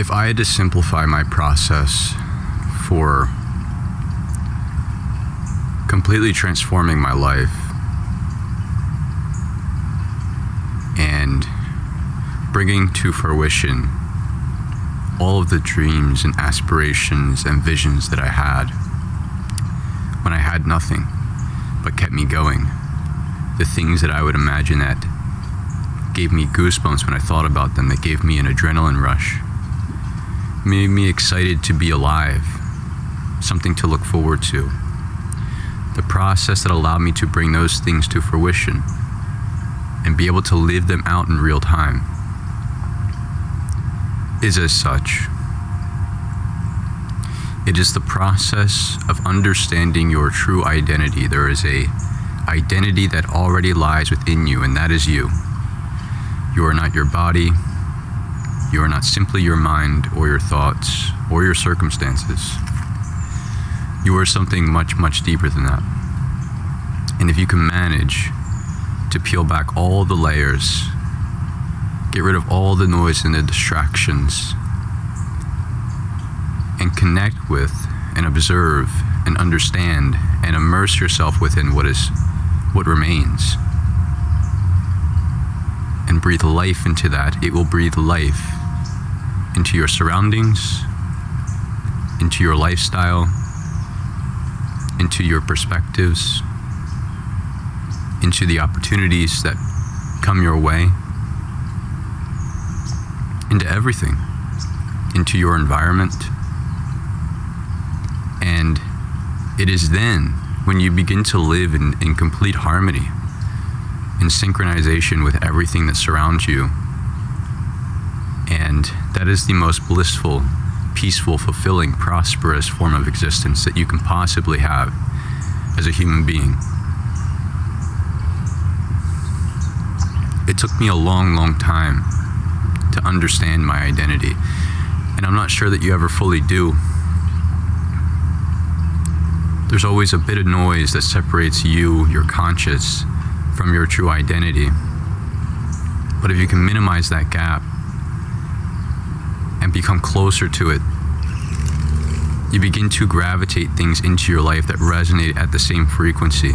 If I had to simplify my process for completely transforming my life and bringing to fruition all of the dreams and aspirations and visions that I had when I had nothing but kept me going, the things that I would imagine that gave me goosebumps when I thought about them, that gave me an adrenaline rush, made me excited to be alive, something to look forward to. The process that allowed me to bring those things to fruition and be able to live them out in real time is as such. It is the process of understanding your true identity. There is a identity that already lies within you, and that is you. You are not your body. You are not simply your mind or your thoughts or your circumstances. You are something much, much deeper than that. And if you can manage to peel back all the layers, get rid of all the noise and the distractions, and connect with and observe and understand and immerse yourself within what remains, and breathe life into that, it will breathe life into your surroundings, into your lifestyle, into your perspectives, into the opportunities that come your way, into everything, into your environment. And it is then when you begin to live in complete harmony, in synchronization with everything that surrounds you. And that is the most blissful, peaceful, fulfilling, prosperous form of existence that you can possibly have as a human being. It took me a long, long time to understand my identity, and I'm not sure that you ever fully do. There's always a bit of noise that separates you, your conscious, from your true identity. But if you can minimize that gap and become closer to it, you begin to gravitate things into your life that resonate at the same frequency.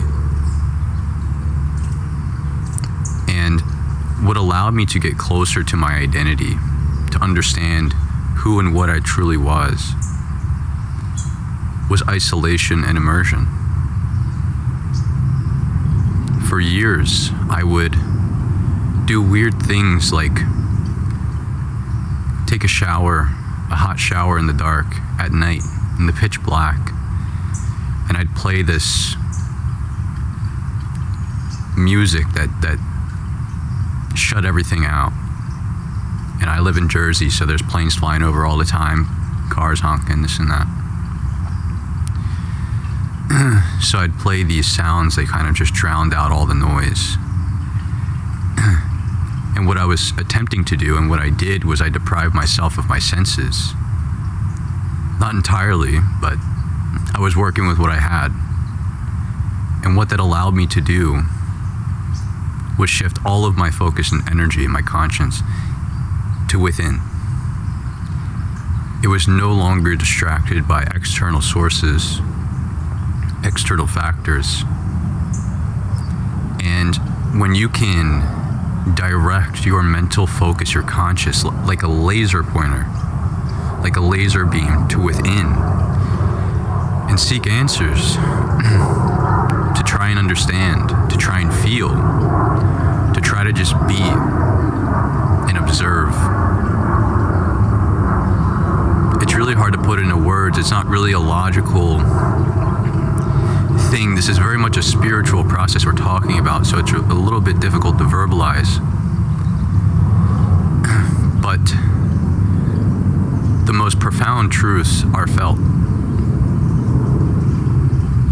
And what allowed me to get closer to my identity, to understand who and what I truly was isolation and immersion. For years, I would do weird things like take a shower, a hot shower in the dark at night in the pitch black, and I'd play this music that shut everything out. And I live in Jersey, so there's planes flying over all the time, cars honking, this and that. So I'd play these sounds that kind of just drowned out all the noise. And what I was attempting to do, and what I did, was I deprived myself of my senses. Not entirely, but I was working with what I had. And what that allowed me to do was shift all of my focus and energy and my conscience to within. It was no longer distracted by external sources, external factors. And when you can direct your mental focus, your conscious, like a laser pointer, like a laser beam to within, and seek answers, to try and understand, to try and feel, to try to just be and observe. It's really hard to put into words. It's not really a logical thing. This is very much a spiritual process we're talking about, so it's a little bit difficult to verbalize. But the most profound truths are felt,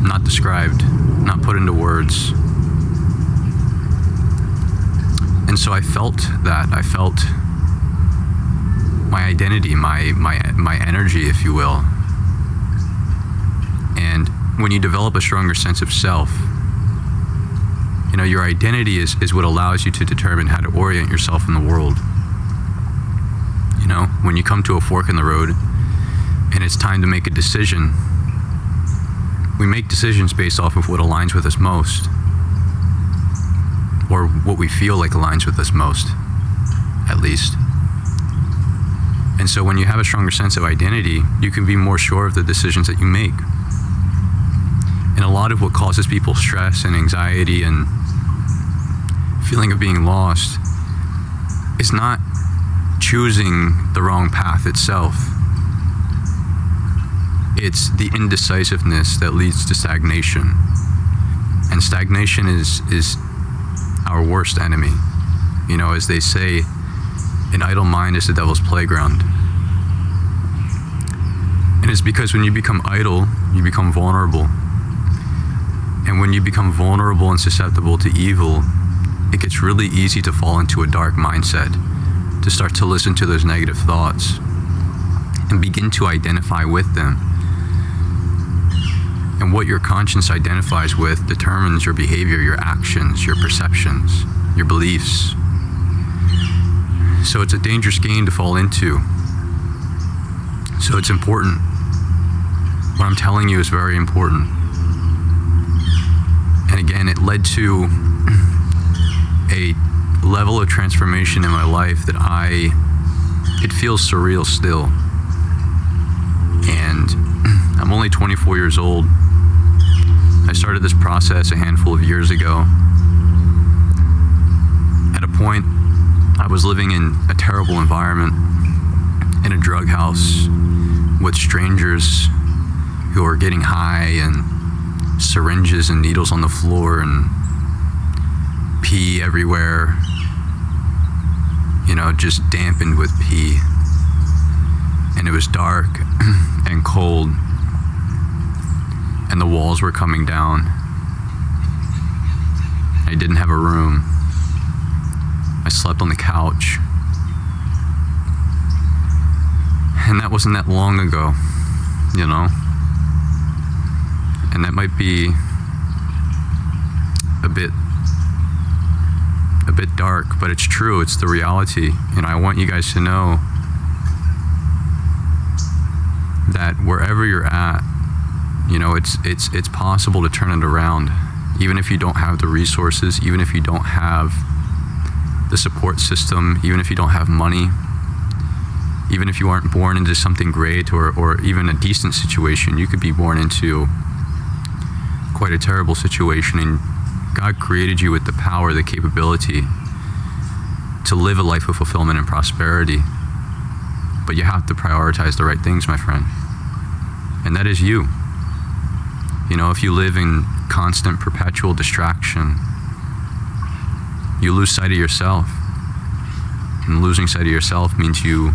not described, not put into words. And so I felt that. I felt my identity, my energy, if you will. And when you develop a stronger sense of self, you know, your identity is what allows you to determine how to orient yourself in the world. When you come to a fork in the road and it's time to make a decision, we make decisions based off of what aligns with us most, or what we feel like aligns with us most, at least. And so when you have a stronger sense of identity, you can be more sure of the decisions that you make. And a lot of what causes people stress and anxiety and feeling of being lost is not choosing the wrong path itself. It's the indecisiveness that leads to stagnation. And stagnation is our worst enemy. As they say, an idle mind is the devil's playground. And it's because when you become idle, you become vulnerable. And when you become vulnerable and susceptible to evil, it gets really easy to fall into a dark mindset, to start to listen to those negative thoughts and begin to identify with them. And what your conscience identifies with determines your behavior, your actions, your perceptions, your beliefs. So it's a dangerous game to fall into. So it's important. What I'm telling you is very important. And again, it led to a level of transformation in my life that it feels surreal still. And I'm only 24 years old. I started this process a handful of years ago. At a point, I was living in a terrible environment, in a drug house, with strangers who were getting high, and syringes and needles on the floor, and pee everywhere, just dampened with pee. And it was dark and cold, and the walls were coming down. I didn't have a room. I slept on the couch. And that wasn't that long ago, And that might be a bit dark, but it's true. It's the reality. I want you guys to know that wherever you're at, it's possible to turn it around, even if you don't have the resources, even if you don't have the support system, even if you don't have money, even if you aren't born into something great or even a decent situation. You could be born into quite a terrible situation, and God created you with the power, the capability to live a life of fulfillment and prosperity. But you have to prioritize the right things, my friend. And that is you. If you live in constant, perpetual distraction, you lose sight of yourself. And losing sight of yourself means you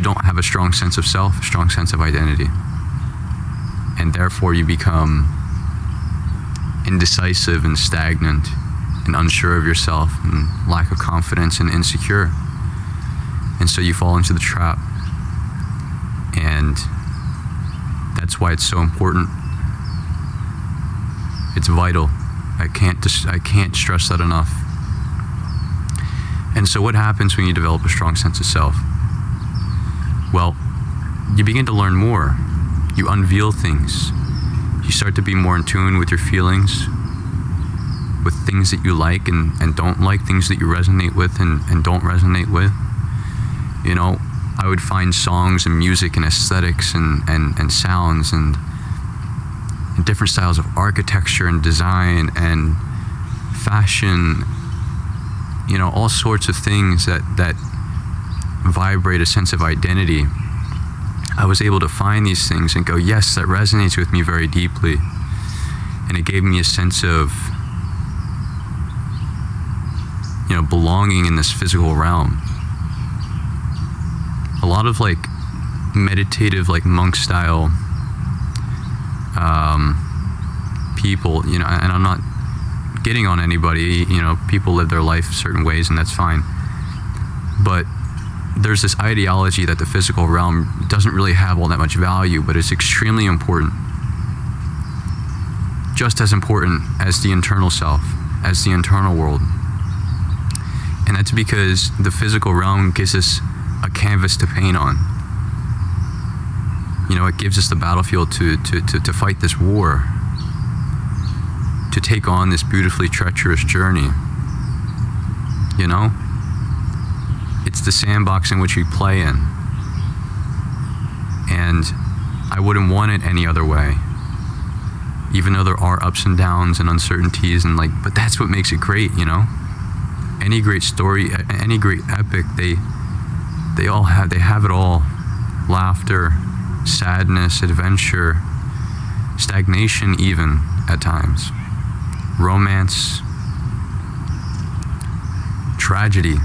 don't have a strong sense of self, a strong sense of identity. And therefore you become indecisive and stagnant and unsure of yourself and lack of confidence and insecure. And so you fall into the trap. And that's why it's so important. It's vital. I can't stress that enough. And so what happens when you develop a strong sense of self? Well, you begin to learn more. You unveil things. You start to be more in tune with your feelings, with things that you like and don't like, things that you resonate with and don't resonate with. I would find songs and music and aesthetics and sounds and different styles of architecture and design and fashion, all sorts of things that vibrate a sense of identity. I was able to find these things and go, yes, that resonates with me very deeply. And it gave me a sense of, belonging in this physical realm. A lot of meditative, monk style people, and I'm not getting on anybody, people live their life certain ways and that's fine. But there's this ideology that the physical realm doesn't really have all that much value, but it's extremely important. Just as important as the internal self, as the internal world. And that's because the physical realm gives us a canvas to paint on. You know, it gives us the battlefield to fight this war, to take on this beautifully treacherous journey. You know? It's the sandbox in which we play in. And I wouldn't want it any other way. Even though there are ups and downs and uncertainties and but that's what makes it great, you know? Any great story, any great epic, they have it all. Laughter, sadness, adventure, stagnation even at times. Romance, tragedy,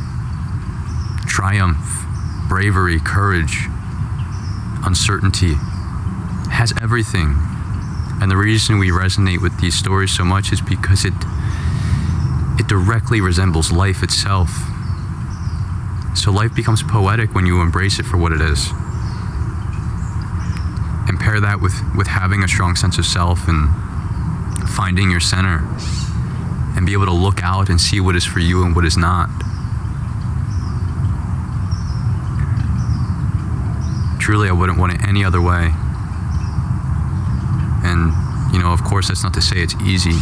triumph, bravery, courage, uncertainty. Has everything. And the reason we resonate with these stories so much is because it directly resembles life itself. So life becomes poetic when you embrace it for what it is. And pair that with having a strong sense of self and finding your center and be able to look out and see what is for you and what is not. Truly, I wouldn't want it any other way. And, you know, of course, that's not to say it's easy.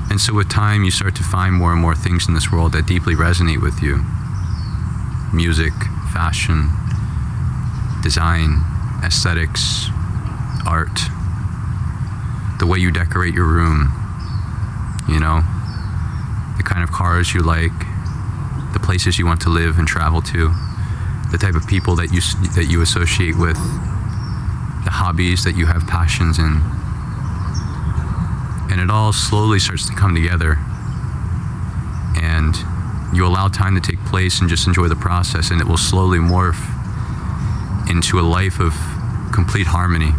And so with time, you start to find more and more things in this world that deeply resonate with you. Music, fashion, design, aesthetics, art, the way you decorate your room, you know, the kind of cars you like, the places you want to live and travel to, the type of people that you associate with, the hobbies that you have passions in. And it all slowly starts to come together. And you allow time to take place and just enjoy the process, and it will slowly morph into a life of complete harmony.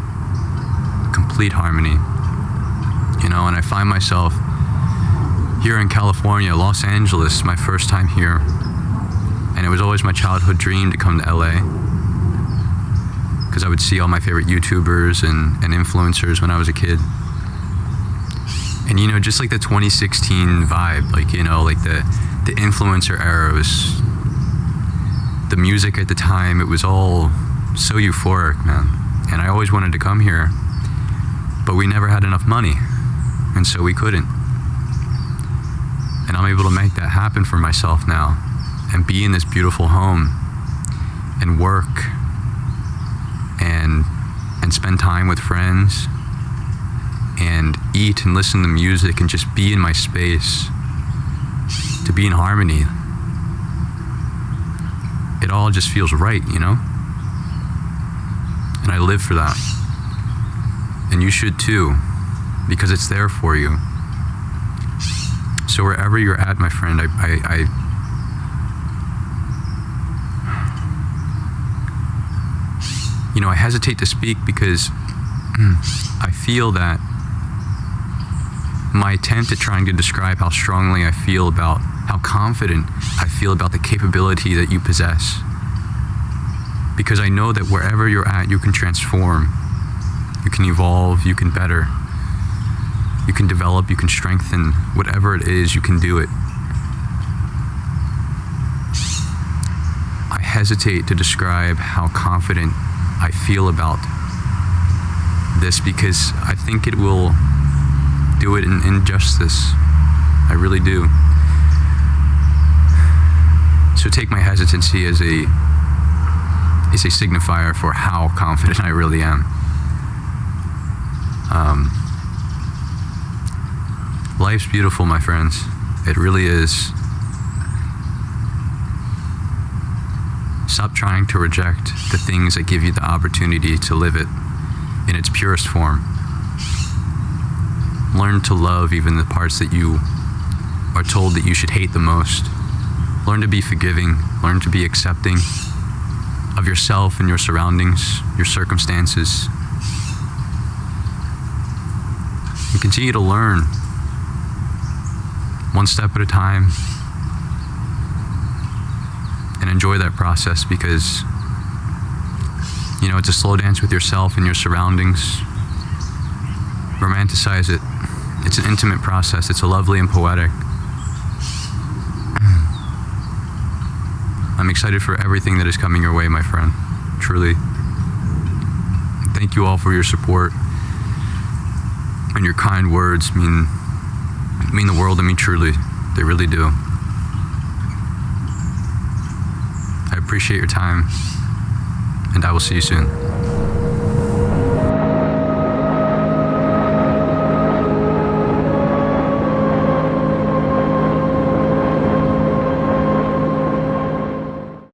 Complete harmony. You know, and I find myself here in California, Los Angeles, my first time here. And it was always my childhood dream to come to LA, because I would see all my favorite YouTubers and influencers when I was a kid. And, you know, just like the 2016 vibe, like, you know, like the influencer era was, the music at the time, it was all so euphoric, man. And I always wanted to come here, but we never had enough money, and so we couldn't. And I'm able to make that happen for myself now and be in this beautiful home and work and spend time with friends and eat and listen to music and just be in my space, to be in harmony. It all just feels right, you know? And I live for that. And you should too, because it's there for you. So wherever you're at, my friend, you know, I hesitate to speak because I feel that my attempt at trying to describe how strongly I feel about, how confident I feel about the capability that you possess. Because I know that wherever you're at, you can transform, you can evolve, you can better, you can develop, you can strengthen, whatever it is, you can do it. I hesitate to describe how confident I feel about this because I think it will do it in injustice. I really do. So take my hesitancy as a signifier for how confident I really am. Life's beautiful, my friends. It really is. Stop trying to reject the things that give you the opportunity to live it in its purest form. Learn to love even the parts that you are told that you should hate the most. Learn to be forgiving. Learn to be accepting of yourself and your surroundings, your circumstances. And continue to learn one step at a time and enjoy that process because, you know, it's a slow dance with yourself and your surroundings. Romanticize it, It's an intimate process. It's a lovely and poetic. I'm excited for everything that is coming your way, my friend. Truly. Thank you all for your support. And your kind words mean the world to me, truly. They really do. I appreciate your time, and I will see you soon.